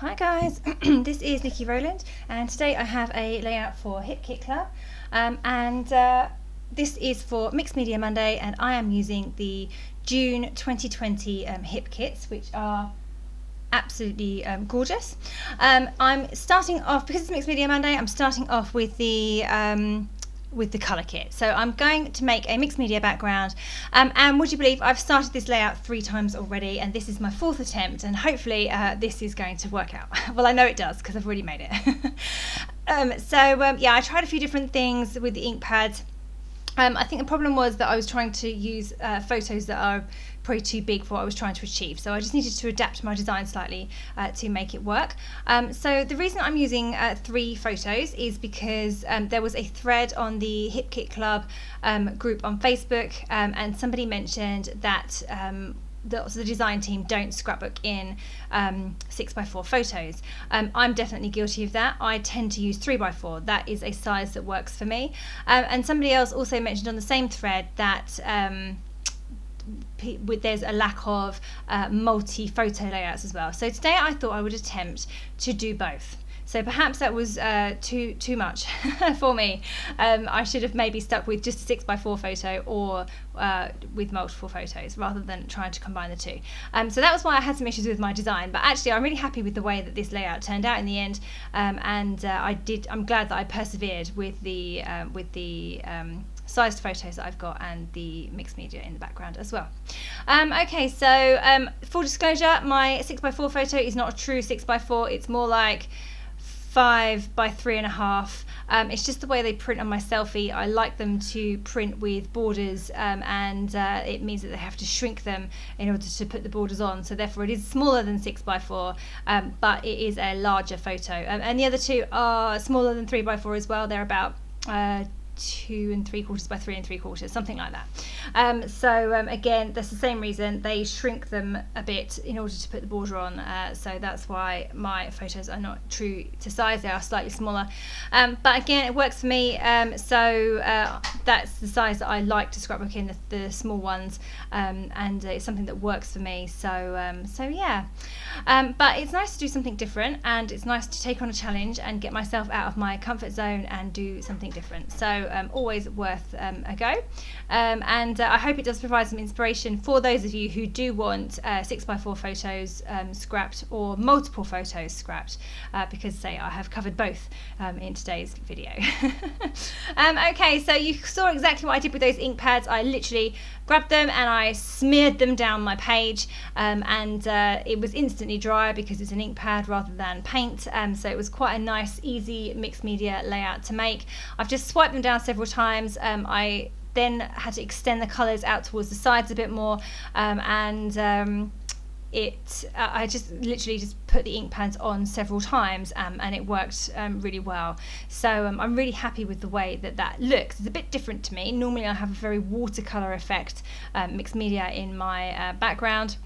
Hi guys, this is Nikki Rowland, and today I have a layout for Hip Kit Club, this is for Mixed Media Monday, and I am using the June 2020 hip kits, which are absolutely gorgeous. I'm starting off, because it's Mixed Media Monday, I'm starting off with the colour kit. So I'm going to make a mixed media background, and would you believe I've started this layout 3 times already, and this is my 4th attempt, and hopefully this is going to work out. Well, I know it does because I've already made it. Yeah, I tried a few different things with the ink pads. I think the problem was that I was trying to use photos that are probably too big for what I was trying to achieve, so I just needed to adapt my design slightly to make it work. So the reason I'm using 3 photos is because there was a thread on the Hip Kit Club group on Facebook, and somebody mentioned that the design team don't scrapbook in 6x4 photos. I'm definitely guilty of that. I tend to use 3x4. That is a size that works for me. And somebody else also mentioned on the same thread that there's a lack of multi-photo layouts as well. So today I thought I would attempt to do both. So perhaps that was too much for me. I should have maybe stuck with just a 6x4 photo or with multiple photos rather than trying to combine the two. So that was why I had some issues with my design, but actually I'm really happy with the way that this layout turned out in the end, I'm glad that I persevered with the sized photos that I've got and the mixed media in the background as well. Okay, so full disclosure, my 6x4 photo is not a true 6x4, it's more like 5 by 3.5. It's just the way they print on my selfie. I like them to print with borders, and it means that they have to shrink them in order to put the borders on, so therefore it is smaller than 6x4, but it is a larger photo, and the other two are smaller than 3x4 as well. They're about 2 3/4 by 3 3/4, something like that. Again, that's the same reason they shrink them a bit in order to put the border on, so that's why my photos are not true to size. They are slightly smaller, but again it works for me, that's the size that I like to scrapbook in, the small ones, and it's something that works for me, so yeah. But it's nice to do something different, and it's nice to take on a challenge and get myself out of my comfort zone and do something different, so always worth a go, and I hope it does provide some inspiration for those of you who do want 6x4 photos scrapped or multiple photos scrapped, because I have covered both in today's video. Okay, so you saw exactly what I did with those ink pads. I literally grabbed them and I smeared them down my page, and it was instantly dry because it's an ink pad rather than paint, so it was quite a nice easy mixed media layout to make. I've just swiped them down several times. I then had to extend the colours out towards the sides a bit more, I just literally just put the ink pads on several times, and it worked really well. So I'm really happy with the way that looks. It's a bit different to me. Normally I have a very watercolour effect mixed media in my background.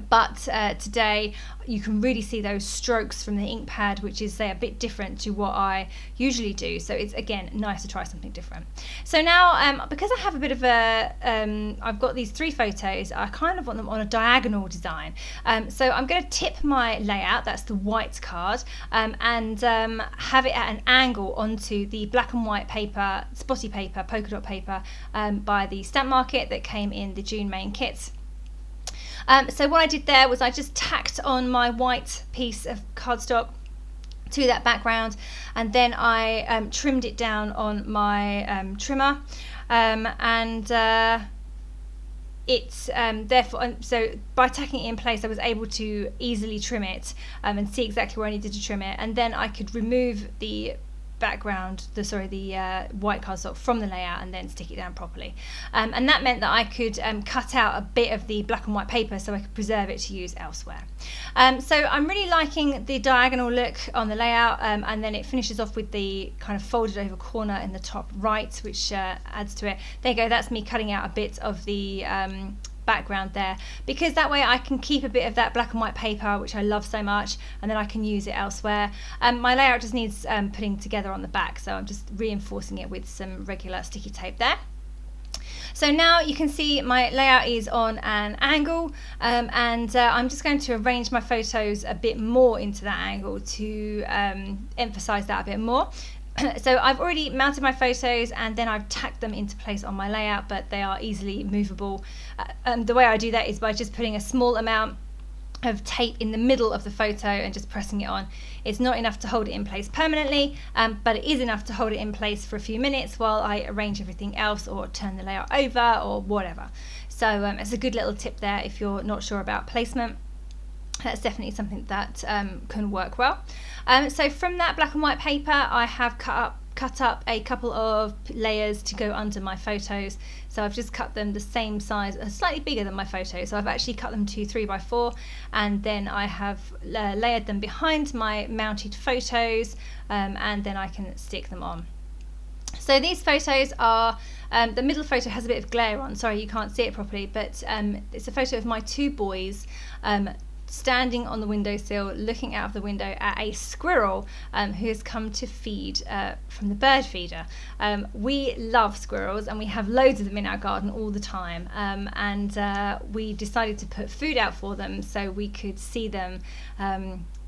But today you can really see those strokes from the ink pad, which is a bit different to what I usually do, so it's again nice to try something different. So now because I have a bit of I've got these 3 photos, I kind of want them on a diagonal design, so I'm going to tip my layout, that's the white card, and have it at an angle onto the black and white paper, spotty paper, polka dot paper, by the Stamp Market that came in the June main kits. So what I did there was I just tacked on my white piece of cardstock to that background, and then I trimmed it down on my trimmer, therefore, so by tacking it in place I was able to easily trim it, and see exactly where I needed to trim it, and then I could remove the background, the white cardstock from the layout and then stick it down properly, and that meant that I could cut out a bit of the black and white paper so I could preserve it to use elsewhere. So I'm really liking the diagonal look on the layout, and then it finishes off with the kind of folded over corner in the top right, which adds to it. There you go, that's me cutting out a bit of the background there, because that way I can keep a bit of that black and white paper, which I love so much, and then I can use it elsewhere. My layout just needs putting together on the back, so I'm just reinforcing it with some regular sticky tape there. So now you can see my layout is on an angle, and I'm just going to arrange my photos a bit more into that angle to emphasize that a bit more. So I've already mounted my photos and then I've tacked them into place on my layout, but they are easily movable. The way I do that is by just putting a small amount of tape in the middle of the photo and just pressing it on. It's not enough to hold it in place permanently, but it is enough to hold it in place for a few minutes while I arrange everything else or turn the layout over or whatever. So it's a good little tip there if you're not sure about placement. That's definitely something that can work well. So from that black and white paper, I have cut up a couple of layers to go under my photos. So I've just cut them the same size, slightly bigger than my photo. So I've actually cut them to 3x4, and then I have layered them behind my mounted photos, and then I can stick them on. So these photos are, the middle photo has a bit of glare on, sorry you can't see it properly, but it's a photo of my two boys standing on the windowsill looking out of the window at a squirrel who has come to feed from the bird feeder. We love squirrels and we have loads of them in our garden all the time, and we decided to put food out for them so we could see them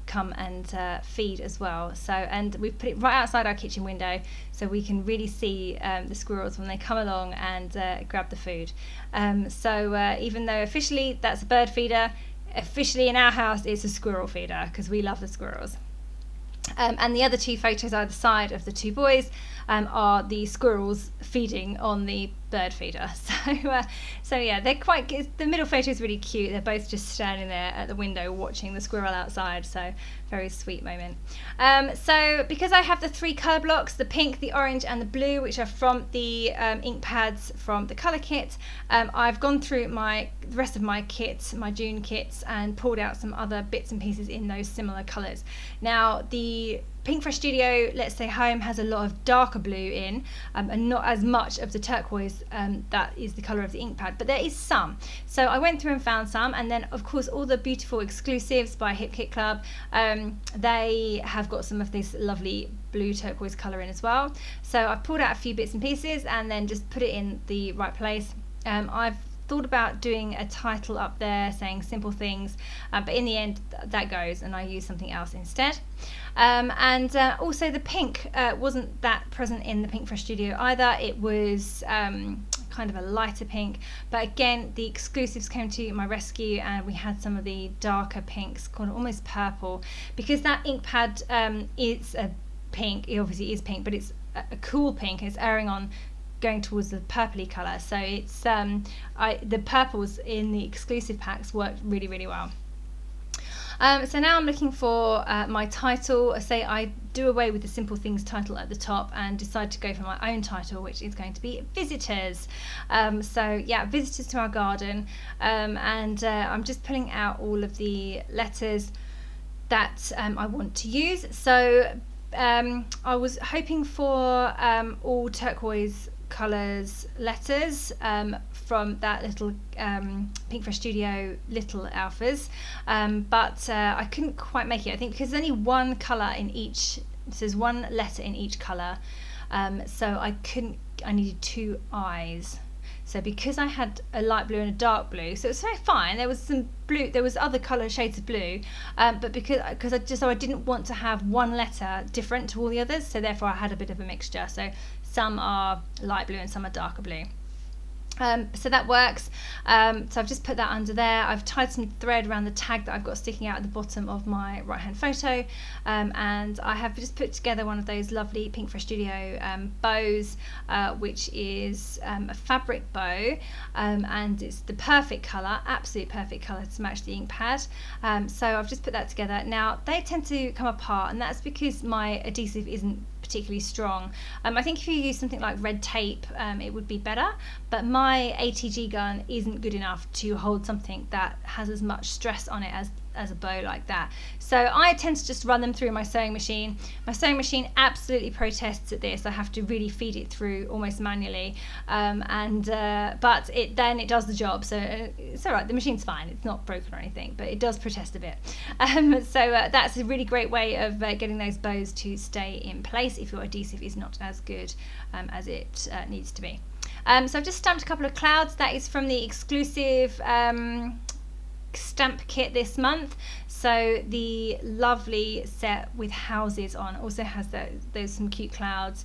come and feed as well. So, and we've put it right outside our kitchen window so we can really see the squirrels when they come along and grab the food. So even though officially that's a bird feeder, officially in our house it's a squirrel feeder because we love the squirrels. And the other two photos either side of the two boys are the squirrels feeding on the bird feeder. So yeah, they're quite good. The middle photo is really cute. They're both just standing there at the window watching the squirrel outside. So very sweet moment. So because I have the three colour blocks, the pink, the orange and the blue, which are from the ink pads from the colour kit, I've gone through the rest of my kits, my June kits, and pulled out some other bits and pieces in those similar colours. Now the Pink Fresh Studio Let's Stay Home has a lot of darker blue in, and not as much of the turquoise that is the colour of the ink pad, but there is some. So I went through and found some, and then of course all the beautiful exclusives by Hip Kit Club, they have got some of this lovely blue turquoise colour in as well. So I've pulled out a few bits and pieces and then just put it in the right place. I've thought about doing a title up there saying simple things, but in the end that goes and I use something else instead. And also the pink wasn't that present in the Pink Fresh Studio either. It was kind of a lighter pink, but again the exclusives came to my rescue and we had some of the darker pinks, called almost purple, because that ink pad is a pink. It obviously is pink, but it's a cool pink and it's airing on going towards the purpley colour, so it's the purples in the exclusive packs worked really, really well. So now I'm looking for my title. I say I do away with the Simple Things title at the top and decide to go for my own title, which is going to be Visitors. So yeah, Visitors to our garden, and I'm just pulling out all of the letters that I want to use. So I was hoping for all turquoise colours letters from that little Pink Fresh Studio little alphas, but I couldn't quite make it, I think, because there's only one colour in each, so there's one letter in each colour, so I needed two eyes. So because I had a light blue and a dark blue, so it's very fine. There was some blue, there was other colour shades of blue, but because I didn't want to have one letter different to all the others, so therefore I had a bit of a mixture. So some are light blue and some are darker blue. So that works. So I've just put that under there. I've tied some thread around the tag that I've got sticking out at the bottom of my right hand photo, and I have just put together one of those lovely Pink Fresh Studio bows, which is a fabric bow, and it's the perfect colour, absolute perfect colour to match the ink pad. So I've just put that together. Now they tend to come apart, and that's because my adhesive isn't particularly strong. I think if you use something like red tape, it would be better, but my ATG gun isn't good enough to hold something that has as much stress on it as a bow like that. So I tend to just run them through my sewing machine. My sewing machine absolutely protests at this. I have to really feed it through almost manually, but it does the job, so it's all right. The machine's fine, it's not broken or anything, but it does protest a bit. So that's a really great way of getting those bows to stay in place if your adhesive is not as good as it needs to be. So I've just stamped a couple of clouds. That is from the exclusive stamp kit this month. So the lovely set with houses on also has those some cute clouds.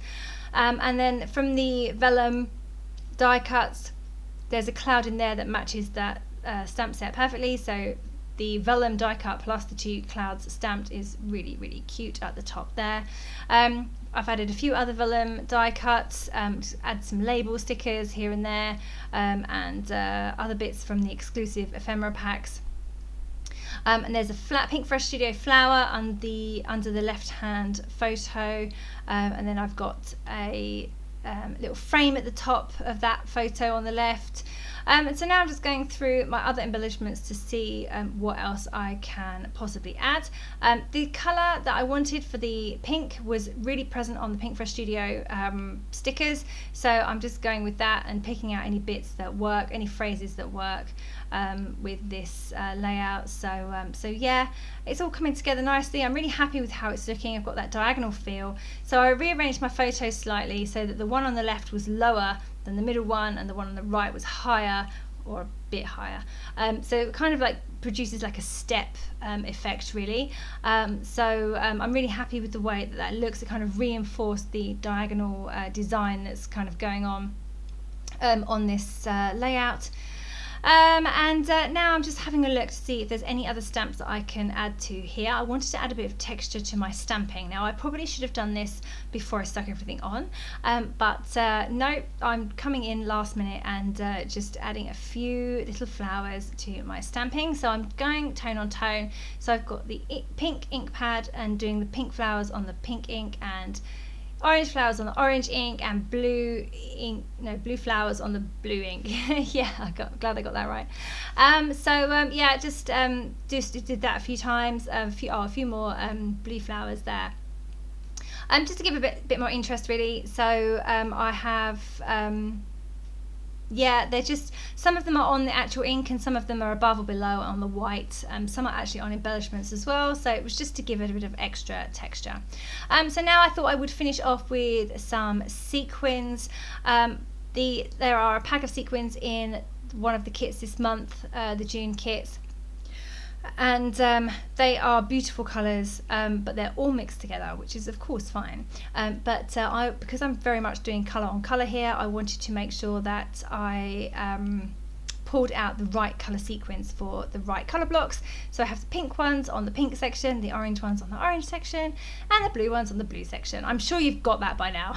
And then from the vellum die cuts, there's a cloud in there that matches that stamp set perfectly. So the vellum die cut plus the 2 clouds stamped is really, really cute at the top there. I've added a few other vellum die cuts, add some label stickers here and there, and other bits from the exclusive ephemera packs. And there's a flat Pink Fresh Studio flower under the left-hand photo, and then I've got a little frame at the top of that photo on the left. And so now I'm just going through my other embellishments to see what else I can possibly add. The colour that I wanted for the pink was really present on the Pink Fresh Studio stickers, so I'm just going with that and picking out any bits that work, any phrases that work with this layout. So yeah, it's all coming together nicely. I'm really happy with how it's looking. I've got that diagonal feel. So I rearranged my photos slightly so that the one on the left was lower than the middle one, and the one on the right was higher, or a bit higher. So it kind of like produces like a step effect really. So I'm really happy with the way that looks. It kind of reinforced the diagonal design that's kind of going on this layout. And now I'm just having a look to see if there's any other stamps that I can add to here. I wanted to add a bit of texture to my stamping. Now I probably should have done this before I stuck everything on, but no, I'm coming in last minute and just adding a few little flowers to my stamping. So I'm going tone on tone. So I've got the pink ink pad and doing the pink flowers on the pink ink, and orange flowers on the orange ink, and blue flowers on the blue ink. Yeah, glad I got that right. Yeah, just did that a few times. A few more blue flowers there. Just to give a bit more interest really. So I have yeah, they're just, some of them are on the actual ink and some of them are above or below on the white. Some are actually on embellishments as well, so it was just to give it a bit of extra texture. So now I thought I would finish off with some sequins. There are a pack of sequins in one of the kits this month, the June kits, and they are beautiful colours, but they're all mixed together, which is of course fine, because I'm very much doing colour on colour here, I wanted to make sure that I pulled out the right colour sequins for the right colour blocks. So I have the pink ones on the pink section, the orange ones on the orange section, and the blue ones on the blue section. I'm sure you've got that by now.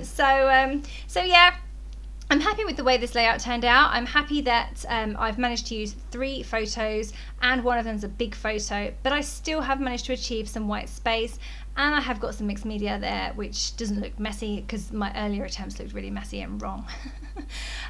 So yeah, I'm happy with the way this layout turned out. I'm happy that I've managed to use 3 photos and one of them's a big photo, but I still have managed to achieve some white space, and I have got some mixed media there which doesn't look messy, because my earlier attempts looked really messy and wrong.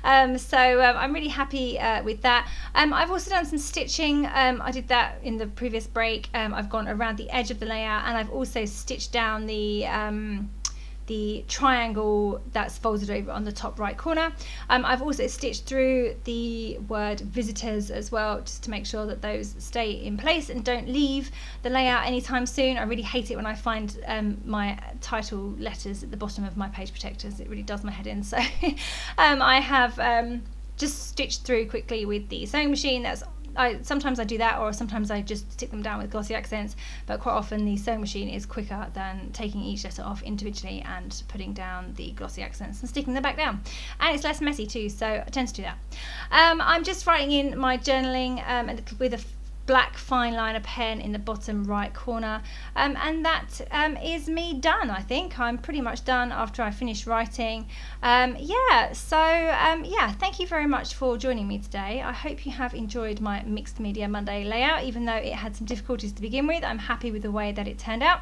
I'm really happy with that. I've also done some stitching. I did that in the previous break. I've gone around the edge of the layout, and I've also stitched down the triangle that's folded over on the top right corner. I've also stitched through the word visitors as well, just to make sure that those stay in place and don't leave the layout anytime soon. I really hate it when I find my title letters at the bottom of my page protectors. It really does my head in. So I have just stitched through quickly with the sewing machine. Sometimes I do that, or sometimes I just stick them down with glossy accents, but quite often the sewing machine is quicker than taking each letter off individually and putting down the glossy accents and sticking them back down, and it's less messy too, so I tend to do that. I'm just writing in my journaling with a black fine liner pen in the bottom right corner, and that is me done. I think I'm pretty much done after I finish writing. Yeah, thank you very much for joining me today. I hope you have enjoyed my Mixed Media Monday layout, even though it had some difficulties to begin with. I'm happy with the way that it turned out.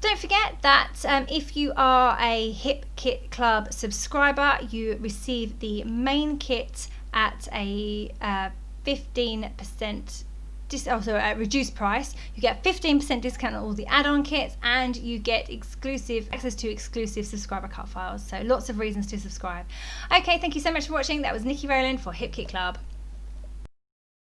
Don't forget that if you are a Hip Kit Club subscriber, you receive the main kit at a 15% reduced price. You get 15% discount on all the add-on kits, and you get access to exclusive subscriber cut files. So lots of reasons to subscribe. Okay, thank you so much for watching. That was Nikki Rowland for Hip Kit Club.